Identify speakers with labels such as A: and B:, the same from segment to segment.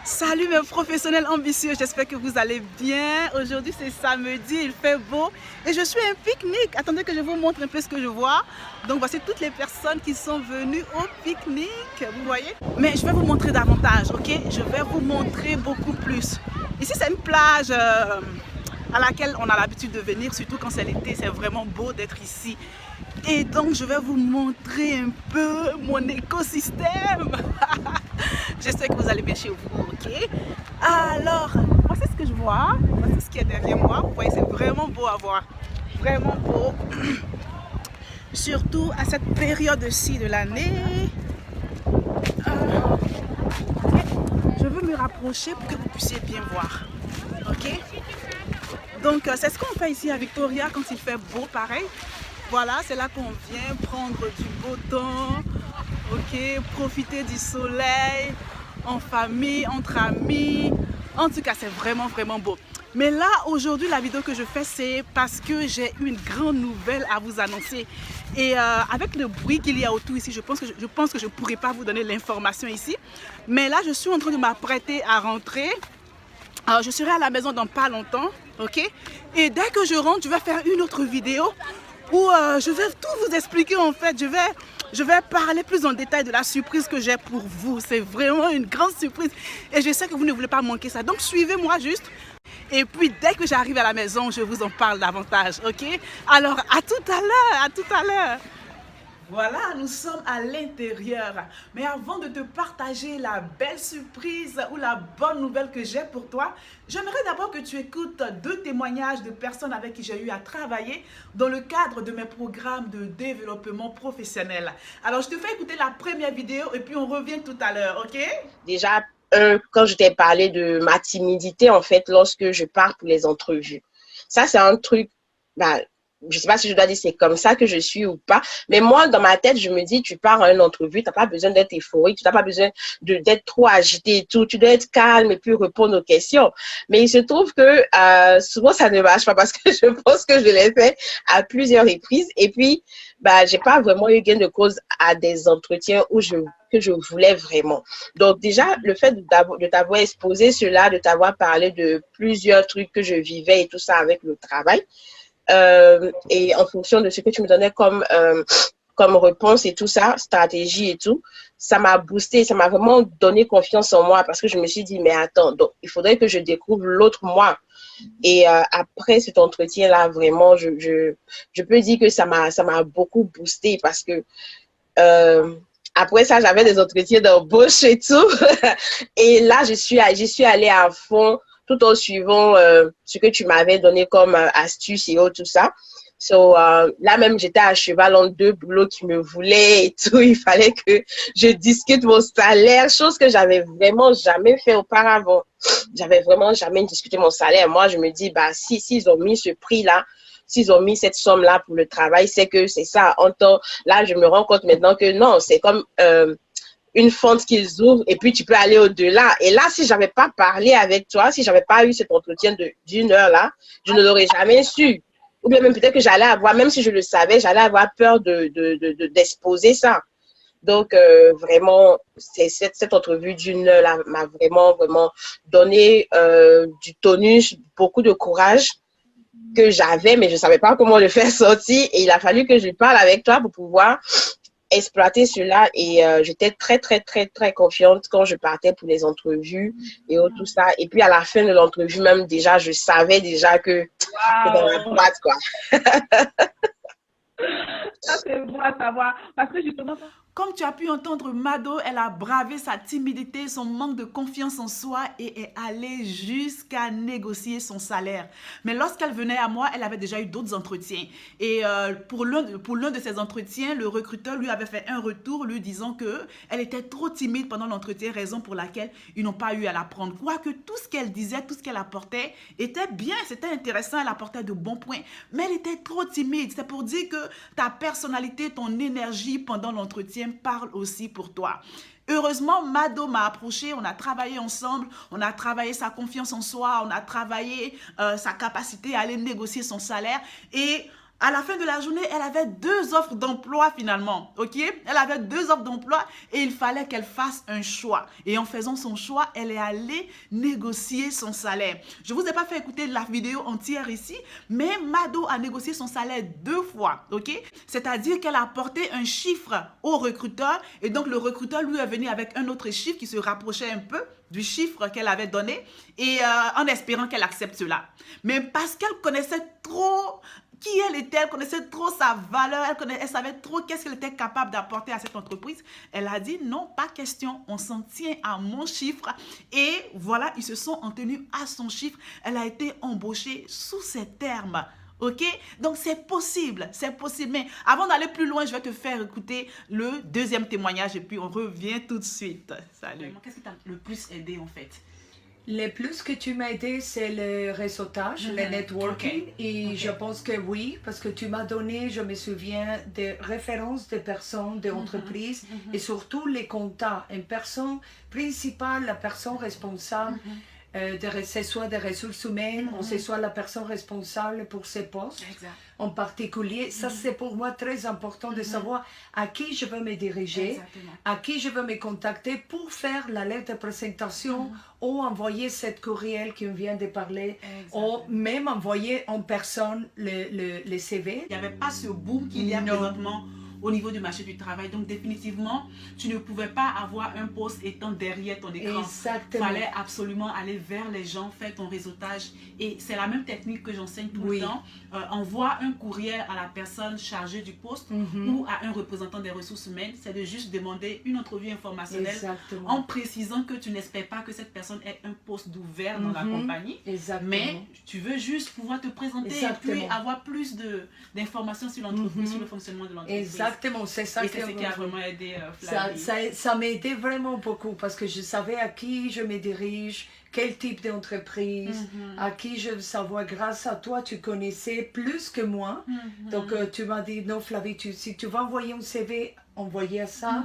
A: Salut mes professionnels ambitieux, j'espère que vous allez bien. Aujourd'hui c'est samedi, il fait beau et je suis à un pique-nique. Attendez que je vous montre un peu ce que je vois. Donc voici toutes les personnes qui sont venues au pique-nique, vous voyez. Mais je vais vous montrer davantage, ok? Je vais vous montrer beaucoup plus. Ici c'est une plage à laquelle on a l'habitude de venir, surtout quand c'est l'été, c'est vraiment beau d'être ici. Et donc je vais vous montrer un peu mon écosystème. J'espère que vous allez bien chez vous, ok? Alors, voici ce que je vois, voici ce qui est derrière moi. Vous voyez, c'est vraiment beau à voir, vraiment beau. Surtout à cette période-ci de l'année. Je veux me rapprocher pour que vous puissiez bien voir, ok? Donc, c'est ce qu'on fait ici à Victoria quand il fait beau, pareil. Voilà, c'est là qu'on vient prendre du beau temps, ok, profiter du soleil, en famille, entre amis. En tout cas, c'est vraiment beau. Mais là, aujourd'hui, la vidéo que je fais, c'est parce que j'ai une grande nouvelle à vous annoncer. Et avec le bruit qu'il y a autour ici, je pense que je ne pourrai pas vous donner l'information ici. Mais là, je suis en train de m'apprêter à rentrer. Alors, je serai à la maison dans pas longtemps, ok? Et dès que je rentre, je vais faire une autre vidéo où je vais tout vous expliquer en fait. Je vais parler plus en détail de la surprise que j'ai pour vous. C'est vraiment une grande surprise et je sais que vous ne voulez pas manquer ça. Donc suivez-moi juste. Et puis dès que j'arrive à la maison, je vous en parle davantage, ok? Alors à tout à l'heure, à tout à l'heure. Voilà, nous sommes à l'intérieur. Mais avant de te partager la belle surprise ou la bonne nouvelle que j'ai pour toi, j'aimerais d'abord que tu écoutes deux témoignages de personnes avec qui j'ai eu à travailler dans le cadre de mes programmes de développement professionnel. Alors, je te fais écouter la première vidéo et puis on revient tout à l'heure, ok?
B: Déjà, quand je t'ai parlé de ma timidité, en fait, lorsque je pars pour les entrevues. Ça, c'est un truc, bah, je sais pas si je dois dire c'est comme ça que je suis ou pas, mais moi, dans ma tête, je me dis, tu pars à une entrevue, t'as pas besoin d'être euphorique, tu n'as pas besoin d'être trop agité et tout, tu dois être calme et puis répondre aux questions. Mais il se trouve que souvent, ça ne marche pas parce que je pense que je l'ai fait à plusieurs reprises et puis, bah, j'ai pas vraiment eu gain de cause à des entretiens que je voulais vraiment. Donc déjà, le fait de t'avoir exposé cela, de t'avoir parlé de plusieurs trucs que je vivais et tout ça avec le travail, et en fonction de ce que tu me donnais comme réponse et tout ça, stratégie et tout, ça m'a boosté, ça m'a vraiment donné confiance en moi parce que je me suis dit, mais attends, donc il faudrait que je découvre l'autre moi. Et après cet entretien-là, vraiment, je peux dire que ça m'a beaucoup boosté parce que euh, après ça, j'avais des entretiens d'embauche et tout. Et là, j'y suis allée à fond tout en suivant ce que tu m'avais donné comme astuce et tout ça. Là même, j'étais à cheval entre deux boulots qui me voulaient et tout. Il fallait que je discute mon salaire, chose que j'avais vraiment jamais fait auparavant. J'avais vraiment jamais discuté mon salaire. Moi, je me dis, bah, s'ils ont mis ce prix-là, s'ils ont mis cette somme-là pour le travail, c'est que c'est ça. Là, je me rends compte maintenant que non, c'est comme une fente qu'ils ouvrent et puis tu peux aller au-delà. Et là, si j'avais pas parlé avec toi, si j'avais pas eu cet entretien d'une heure là, je ne l'aurais jamais su. Ou bien même peut-être que j'allais avoir, même si je le savais, j'allais avoir peur d'exposer ça. Donc, vraiment, cette entrevue d'une heure là m'a vraiment donné du tonus, beaucoup de courage que j'avais, mais je ne savais pas comment le faire sortir. Et il a fallu que je parle avec toi pour pouvoir exploiter cela. Et j'étais très confiante quand je partais pour les entrevues et tout ça. Et puis, à la fin de l'entrevue, même déjà, je savais déjà que c'était dans la boîte, quoi.
A: Ça, c'est bon à savoir. Parce que justement, comme tu as pu entendre, Mado, elle a bravé sa timidité, son manque de confiance en soi et est allée jusqu'à négocier son salaire. Mais lorsqu'elle venait à moi, elle avait déjà eu d'autres entretiens. Et pour l'un de ces entretiens, le recruteur lui avait fait un retour lui disant qu'elle était trop timide pendant l'entretien, raison pour laquelle ils n'ont pas eu à la prendre. Quoique tout ce qu'elle disait, tout ce qu'elle apportait était bien, c'était intéressant, elle apportait de bons points. Mais elle était trop timide. C'est pour dire que ta personnalité, ton énergie pendant l'entretien parle aussi pour toi. Heureusement, Mado m'a approché, on a travaillé ensemble, on a travaillé sa confiance en soi, on a travaillé sa capacité à aller négocier son salaire et À la fin de la journée, elle avait 2 offres d'emploi finalement, ok? Elle avait 2 offres d'emploi et il fallait qu'elle fasse un choix. Et en faisant son choix, elle est allée négocier son salaire. Je ne vous ai pas fait écouter la vidéo entière ici, mais Mado a négocié son salaire 2 fois, ok? C'est-à-dire qu'elle a apporté un chiffre au recruteur et donc le recruteur lui est venu avec un autre chiffre qui se rapprochait un peu du chiffre qu'elle avait donné et en espérant qu'elle accepte cela. Mais parce qu'elle connaissait trop qui elle était, elle connaissait trop sa valeur, elle savait trop qu'est-ce qu'elle était capable d'apporter à cette entreprise. Elle a dit non, pas question, on s'en tient à mon chiffre. Et voilà, ils se sont en tenus à son chiffre. Elle a été embauchée sous ces termes. Ok? Donc c'est possible, c'est possible. Mais avant d'aller plus loin, je vais te faire écouter le deuxième témoignage et puis on revient tout de suite. Salut. Qu'est-ce qui t'a le plus aidé en fait?
C: Le plus que tu m'as aidé, c'est le réseautage, le networking.
A: Okay.
C: Et je pense que oui, parce que tu m'as donné, je me souviens, des références de personnes, d'entreprises et surtout les contacts. Une personne principale, la personne responsable, c'est soit des ressources humaines, ou c'est soit la personne responsable pour ces postes.
A: Exact.
C: En particulier, ça c'est pour moi très important de savoir à qui je veux me diriger,
A: Exactement.
C: à qui je veux me contacter pour faire la lettre de présentation ou envoyer cette courriel qui vient de parler, ou même envoyer en personne le CV.
A: Il n'y avait pas ce boom qu'il y a présentement au niveau du marché du travail. Donc définitivement, tu ne pouvais pas avoir un poste étant derrière ton écran.
C: Exactement.
A: Il fallait absolument aller vers les gens, faire ton réseautage. Et c'est la même technique que j'enseigne tout le temps. Envoie un courriel à la personne chargée du poste ou à un représentant des ressources humaines. C'est de juste demander une entrevue informationnelle en précisant que tu n'espères pas que cette personne ait un poste d'ouvert dans la compagnie. Mais tu veux juste pouvoir te présenter et puis avoir plus d'informations sur l'entreprise, sur le fonctionnement de l'entreprise.
C: Exactement, c'est ça.
A: Et c'est ce qui a vraiment aidé Flavie.
C: Ça m'a aidé vraiment beaucoup parce que je savais à qui je me dirige, quel type d'entreprise, à qui je veux savoir. Grâce à toi, tu connaissais plus que moi. Donc, tu m'as dit, non Flavie, si tu vas envoyer un CV, envoyer ça,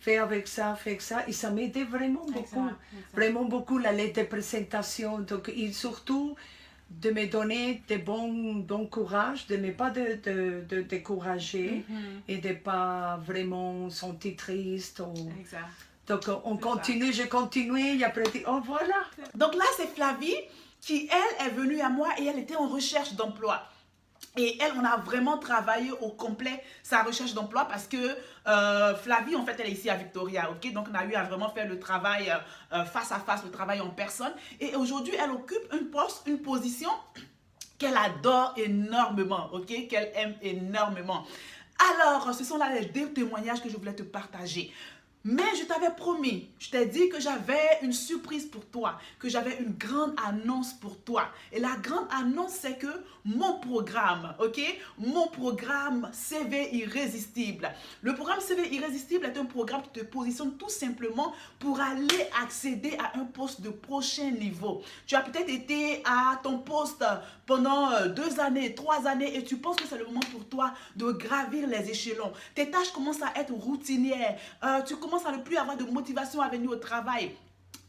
C: fais avec ça, fais avec ça. Et ça m'a aidé vraiment beaucoup. Vraiment beaucoup la lettre de présentation. Donc, et surtout, de me donner de bon courage, de ne pas de décourager et de ne pas vraiment sentir triste. Donc on continue, je continue et après dit, oh voilà.
A: Donc là c'est Flavie qui elle est venue à moi et elle était en recherche d'emploi. Et elle, on a vraiment travaillé au complet sa recherche d'emploi parce que Flavie, en fait, elle est ici à Victoria, ok? Donc, on a eu à vraiment faire le travail face à face, le travail en personne. Et aujourd'hui, elle occupe une position qu'elle adore énormément, ok? Qu'elle aime énormément. Alors, ce sont là les 2 témoignages que je voulais te partager. Mais je t'avais promis, je t'ai dit que j'avais une surprise pour toi, que j'avais une grande annonce pour toi. Et la grande annonce, c'est que mon programme, ok? Mon programme CV Irrésistible. Le programme CV Irrésistible est un programme qui te positionne tout simplement pour aller accéder à un poste de prochain niveau. Tu as peut-être été à ton poste pendant 2 années, 3 années et tu penses que c'est le moment pour toi de gravir les échelons. Tes tâches commencent à être routinières, tu commences à ne plus avoir de motivation à venir au travail.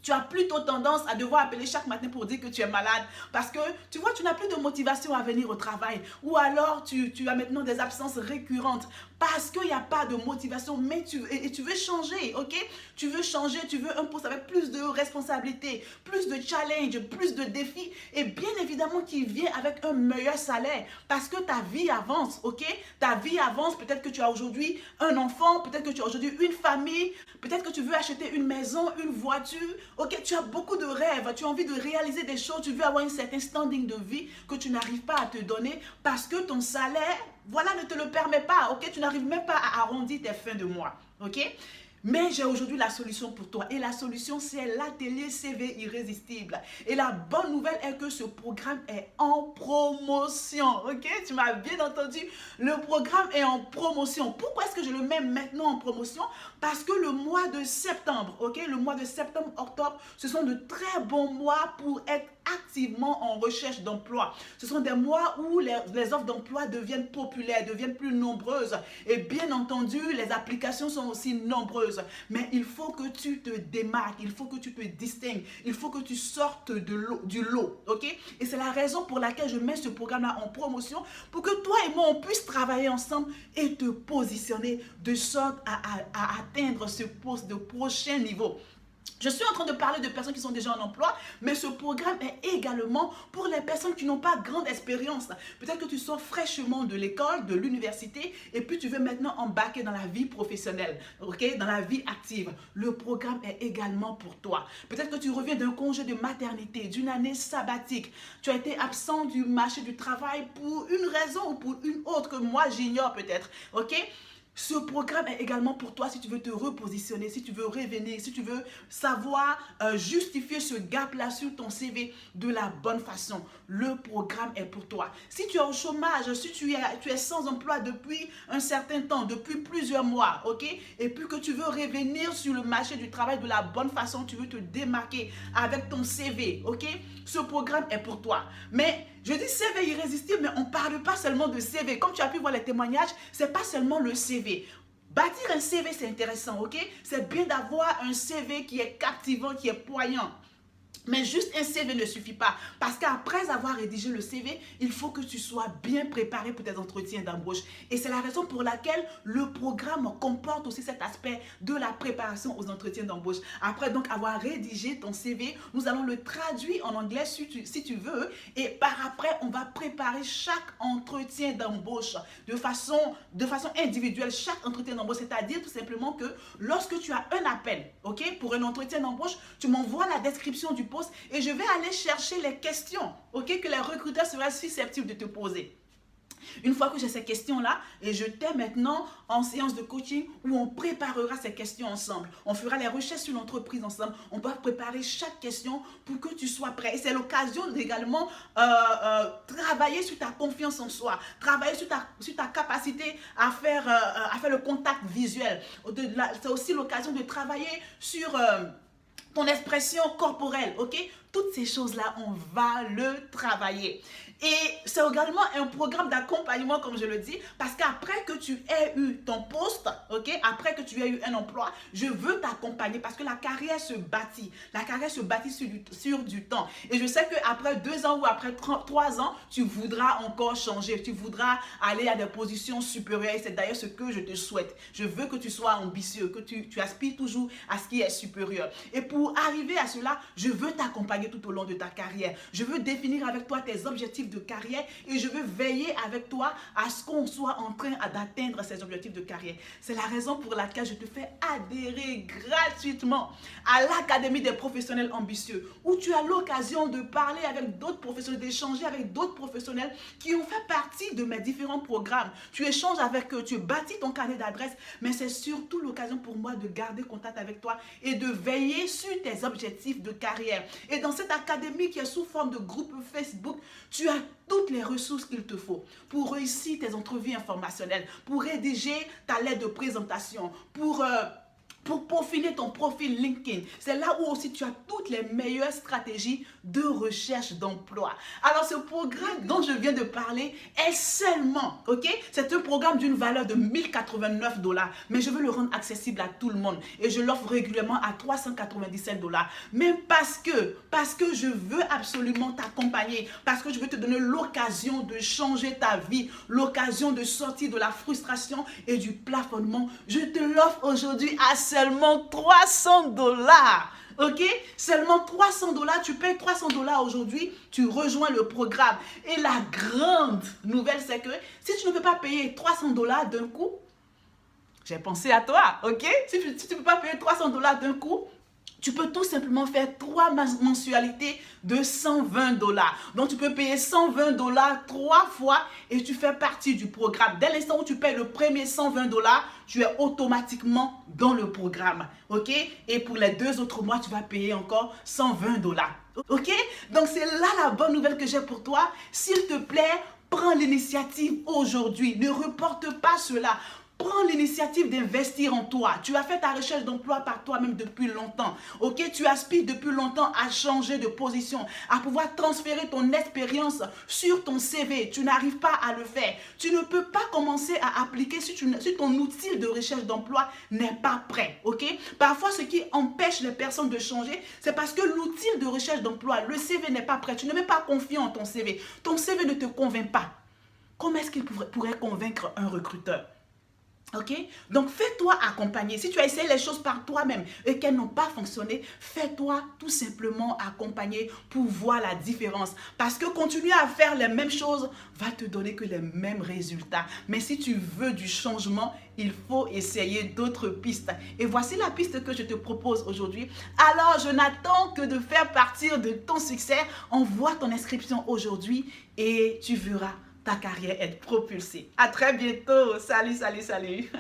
A: Tu as plutôt tendance à devoir appeler chaque matin pour dire que tu es malade parce que tu vois, tu n'as plus de motivation à venir au travail. Ou alors, tu as maintenant des absences récurrentes parce qu'il n'y a pas de motivation, mais tu veux changer, ok? Tu veux changer, tu veux un poste avec plus de responsabilités, plus de challenge, plus de défis et bien évidemment qui vient avec un meilleur salaire parce que ta vie avance, ok? Ta vie avance, peut-être que tu as aujourd'hui un enfant, peut-être que tu as aujourd'hui une famille, peut-être que tu veux acheter une maison, une voiture, ok? Tu as beaucoup de rêves, tu as envie de réaliser des choses, tu veux avoir un certain standing de vie que tu n'arrives pas à te donner parce que ton salaire, voilà, ne te le permet pas, ok? Tu n'arrives même pas à arrondir tes fins de mois, ok? Mais j'ai aujourd'hui la solution pour toi. Et la solution, c'est l'atelier CV Irrésistible. Et la bonne nouvelle est que ce programme est en promotion. Ok? Tu m'as bien entendu. Le programme est en promotion. Pourquoi est-ce que je le mets maintenant en promotion? Parce que le mois de septembre, ok? Le mois de septembre, octobre, ce sont de très bons mois pour être activement en recherche d'emploi. Ce sont des mois où les offres d'emploi deviennent populaires, deviennent plus nombreuses. Et bien entendu, les applications sont aussi nombreuses. Mais il faut que tu te démarques, il faut que tu te distingues, il faut que tu sortes du lot. Ok? Et c'est la raison pour laquelle je mets ce programme-là en promotion, pour que toi et moi, on puisse travailler ensemble et te positionner de sorte à atteindre ce poste de prochain niveau. Je suis en train de parler de personnes qui sont déjà en emploi, mais ce programme est également pour les personnes qui n'ont pas grande expérience. Peut-être que tu sors fraîchement de l'école, de l'université, et puis tu veux maintenant embarquer dans la vie professionnelle, ok, dans la vie active. Le programme est également pour toi. Peut-être que tu reviens d'un congé de maternité, d'une année sabbatique. Tu as été absent du marché du travail pour une raison ou pour une autre que moi j'ignore peut-être, ok? Ce programme est également pour toi si tu veux te repositionner, si tu veux revenir, si tu veux savoir justifier ce gap-là sur ton CV de la bonne façon. Le programme est pour toi. Si tu es au chômage, si tu es sans emploi depuis un certain temps, depuis plusieurs mois, ok? Et puis que tu veux revenir sur le marché du travail de la bonne façon, tu veux te démarquer avec ton CV, ok? Ce programme est pour toi. Mais je dis CV irrésistible, mais on ne parle pas seulement de CV. Comme tu as pu voir les témoignages, ce n'est pas seulement le CV. Bâtir un CV, c'est intéressant, ok? C'est bien d'avoir un CV qui est captivant, qui est poignant. Mais juste un CV ne suffit pas. Parce qu'après avoir rédigé le CV, il faut que tu sois bien préparé pour tes entretiens d'embauche. Et c'est la raison pour laquelle le programme comporte aussi cet aspect de la préparation aux entretiens d'embauche. Après donc avoir rédigé ton CV, nous allons le traduire en anglais si tu veux. Et par après, on va préparer chaque entretien d'embauche de façon individuelle. Chaque entretien d'embauche, c'est-à-dire tout simplement que lorsque tu as un appel, ok, pour un entretien d'embauche, tu m'envoies la description du poste et je vais aller chercher les questions, ok, que les recruteurs seraient susceptibles de te poser. Une fois que j'ai ces questions-là, et je t'ai maintenant en séance de coaching où on préparera ces questions ensemble. On fera les recherches sur l'entreprise ensemble. On va préparer chaque question pour que tu sois prêt. Et c'est l'occasion d'également travailler sur ta confiance en soi, travailler sur ta capacité à faire le contact visuel. C'est aussi l'occasion de travailler sur ton expression corporelle, ok? Toutes ces choses-là, on va le travailler. Et c'est également un programme d'accompagnement, comme je le dis, parce qu'après que tu aies eu ton poste, ok, après que tu aies eu un emploi, je veux t'accompagner parce que la carrière se bâtit. La carrière se bâtit sur du temps. Et je sais qu'après 2 ans ou après 3 ans, tu voudras encore changer. Tu voudras aller à des positions supérieures. Et c'est d'ailleurs ce que je te souhaite. Je veux que tu sois ambitieux, que tu aspires toujours à ce qui est supérieur. Et pour arriver à cela, je veux t'accompagner tout au long de ta carrière. Je veux définir avec toi tes objectifs de carrière et je veux veiller avec toi à ce qu'on soit en train d'atteindre ces objectifs de carrière. C'est la raison pour laquelle je te fais adhérer gratuitement à l'Académie des professionnels ambitieux où tu as l'occasion de parler avec d'autres professionnels, d'échanger avec d'autres professionnels qui ont fait partie de mes différents programmes. Tu échanges avec eux, tu bâtis ton carnet d'adresses, mais c'est surtout l'occasion pour moi de garder contact avec toi et de veiller sur tes objectifs de carrière. Et dans cette académie qui est sous forme de groupe Facebook, tu as toutes les ressources qu'il te faut pour réussir tes entrevues informationnelles, pour rédiger ta lettre de présentation, pour peaufiner ton profil LinkedIn. C'est là où aussi tu as toutes les meilleures stratégies de recherche d'emploi. Alors ce programme dont je viens de parler est seulement, ok, c'est un programme d'une valeur de 1089 $, mais je veux le rendre accessible à tout le monde et je l'offre régulièrement à 397 $. Mais parce que je veux absolument t'accompagner, parce que je veux te donner l'occasion de changer ta vie, l'occasion de sortir de la frustration et du plafonnement, je te l'offre aujourd'hui à seulement 300 $. Ok? Seulement 300 $. Tu payes 300 $ aujourd'hui, tu rejoins le programme. Et la grande nouvelle, c'est que si tu ne peux pas payer 300 $ d'un coup, j'ai pensé à toi, ok? Si tu ne peux pas payer 300 $ d'un coup, tu peux tout simplement faire 3 mensualités de 120 $. Donc, tu peux payer 120 $ 3 fois et tu fais partie du programme. Dès l'instant où tu payes le premier 120 $, tu es automatiquement dans le programme. OK? Et pour les 2 autres mois, tu vas payer encore 120 $. OK? Donc, c'est là la bonne nouvelle que j'ai pour toi. S'il te plaît, prends l'initiative aujourd'hui. Ne reporte pas cela. Prends l'initiative d'investir en toi. Tu as fait ta recherche d'emploi par toi-même depuis longtemps. Ok, tu aspires depuis longtemps à changer de position, à pouvoir transférer ton expérience sur ton CV. Tu n'arrives pas à le faire. Tu ne peux pas commencer à appliquer si ton outil de recherche d'emploi n'est pas prêt. Ok, parfois ce qui empêche les personnes de changer, c'est parce que l'outil de recherche d'emploi, le CV n'est pas prêt. Tu ne mets pas confiance en ton CV. Ton CV ne te convainc pas. Comment est-ce qu'il pourrait convaincre un recruteur? Ok, donc fais-toi accompagner. Si tu as essayé les choses par toi-même et qu'elles n'ont pas fonctionné, fais-toi tout simplement accompagner pour voir la différence. Parce que continuer à faire les mêmes choses va te donner que les mêmes résultats. Mais si tu veux du changement, il faut essayer d'autres pistes. Et voici la piste que je te propose aujourd'hui. Alors, je n'attends que de faire partir de ton succès. Envoie ton inscription aujourd'hui et tu verras ta carrière être propulsée. À très bientôt. Salut, salut, salut.